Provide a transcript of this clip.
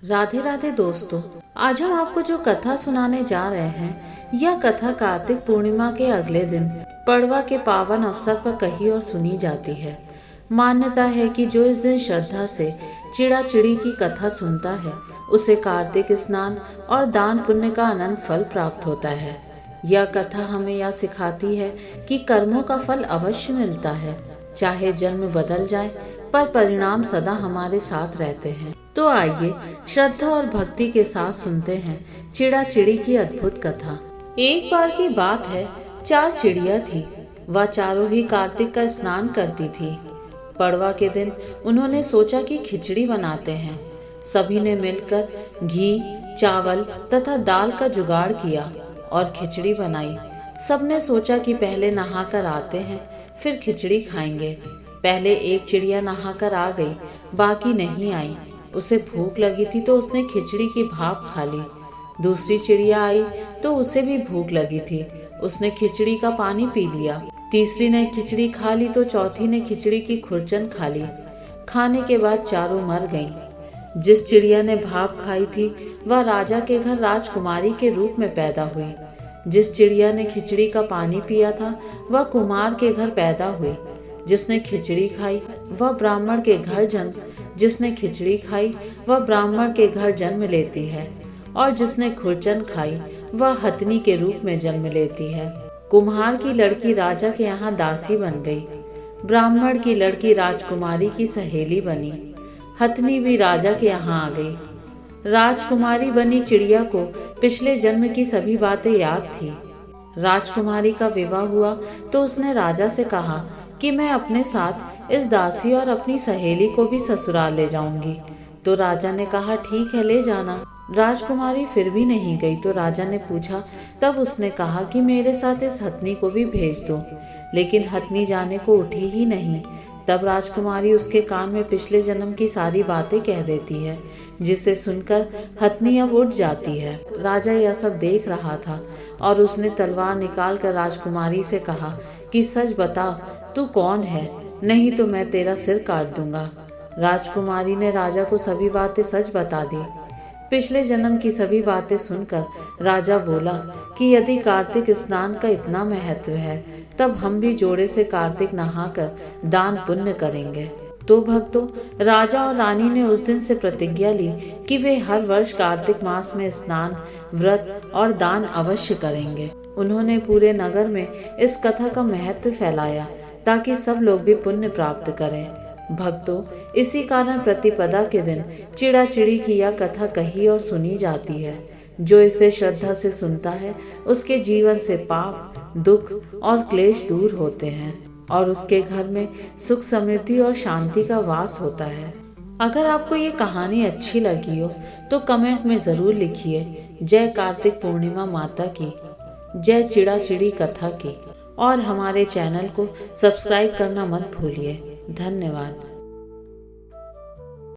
राधे राधे दोस्तों, आज हम आपको जो कथा सुनाने जा रहे हैं यह कथा कार्तिक पूर्णिमा के अगले दिन पड़वा के पावन अवसर पर कही और सुनी जाती है। मान्यता है कि जो इस दिन श्रद्धा से चिड़ा चिड़ी की कथा सुनता है उसे कार्तिक स्नान और दान पुण्य का अनंत फल प्राप्त होता है। यह कथा हमें यह सिखाती है कि कर्मों का फल अवश्य मिलता है, चाहे जन्म बदल जाए पर परिणाम सदा हमारे साथ रहते हैं। तो आइए श्रद्धा और भक्ति के साथ सुनते हैं चिड़ा चिड़ी की अद्भुत कथा। एक बार की बात है, 4 चिड़िया थी। वह चारों ही कार्तिक का स्नान करती थी। पड़वा के दिन उन्होंने सोचा कि खिचड़ी बनाते हैं। सभी ने मिलकर घी, चावल तथा दाल का जुगाड़ किया और खिचड़ी बनाई। सबने सोचा कि पहले नहाकर आते हैं, फिर खिचड़ी खाएंगे। पहले एक चिड़िया नहाकर आ गई, बाकी नहीं आई। उसे भूख लगी थी तो उसने खिचड़ी की भाप खा ली। दूसरी चिड़िया आई तो उसे भी भूख लगी थी, उसने खिचड़ी का पानी पी लिया। तीसरी ने खिचड़ी खा ली तो चौथी ने खिचड़ी की खुरचन खा ली। खाने के बाद चारों मर गईं। जिस चिड़िया ने भाप खाई थी वह राजा के घर राजकुमारी के रूप में पैदा हुई। जिस चिड़िया ने खिचड़ी का पानी पिया था वह कुमार के घर पैदा हुई। जिसने खिचड़ी खाई वह ब्राह्मण के घर जन्म लेती है और जिसने खुरचन खाई वह हथनी के रूप में जन्म लेती है। कुम्हार की लड़की राजा के यहाँ दासी बन गई। ब्राह्मण की लड़की राजकुमारी की सहेली बनी। हथनी भी राजा के यहाँ आ गई। राजकुमारी बनी चिड़िया को पिछले जन्म की सभी बातें याद थी। राजकुमारी का विवाह हुआ तो उसने राजा से कहा कि मैं अपने साथ इस दासी और अपनी सहेली को भी ससुराल ले जाऊंगी। तो राजा ने कहा ठीक है, ले जाना। राजकुमारी फिर भी नहीं गई तो राजा ने पूछा, तब उसने कहा कि मेरे साथ इस हथनी को भी भेज दो। लेकिन हथनी जाने को उठी ही नहीं। तब राजकुमारी उसके कान में पिछले जन्म की सारी बातें कह देती है, जिसे सुनकर हथनी अब उठ जाती है। राजा यह सब देख रहा था और उसने तलवार निकालकर राजकुमारी से कहा कि सच बता, तू कौन है, नहीं तो मैं तेरा सिर काट दूंगा। राजकुमारी ने राजा को सभी बातें सच बता दी। पिछले जन्म की सभी बातें सुनकर राजा बोला कि यदि कार्तिक स्नान का इतना महत्व है तब हम भी जोड़े से कार्तिक नहाकर दान पुण्य करेंगे। तो भक्तों, राजा और रानी ने उस दिन से प्रतिज्ञा ली कि वे हर वर्ष कार्तिक मास में स्नान, व्रत और दान अवश्य करेंगे। उन्होंने पूरे नगर में इस कथा का महत्व फैलाया ताकि सब लोग भी पुण्य प्राप्त करें। भक्तों, इसी कारण प्रतिपदा के दिन चिड़ा चिड़ी की यह कथा कही और सुनी जाती है। जो इसे श्रद्धा से सुनता है उसके जीवन से पाप, दुख और क्लेश दूर होते हैं और उसके घर में सुख, समृद्धि और शांति का वास होता है। अगर आपको ये कहानी अच्छी लगी हो तो कमेंट में जरूर लिखिए जय कार्तिक पूर्णिमा माता की, जय चिड़ा चिड़ी कथा की, और हमारे चैनल को सब्सक्राइब करना मत भूलिए। धन्यवाद।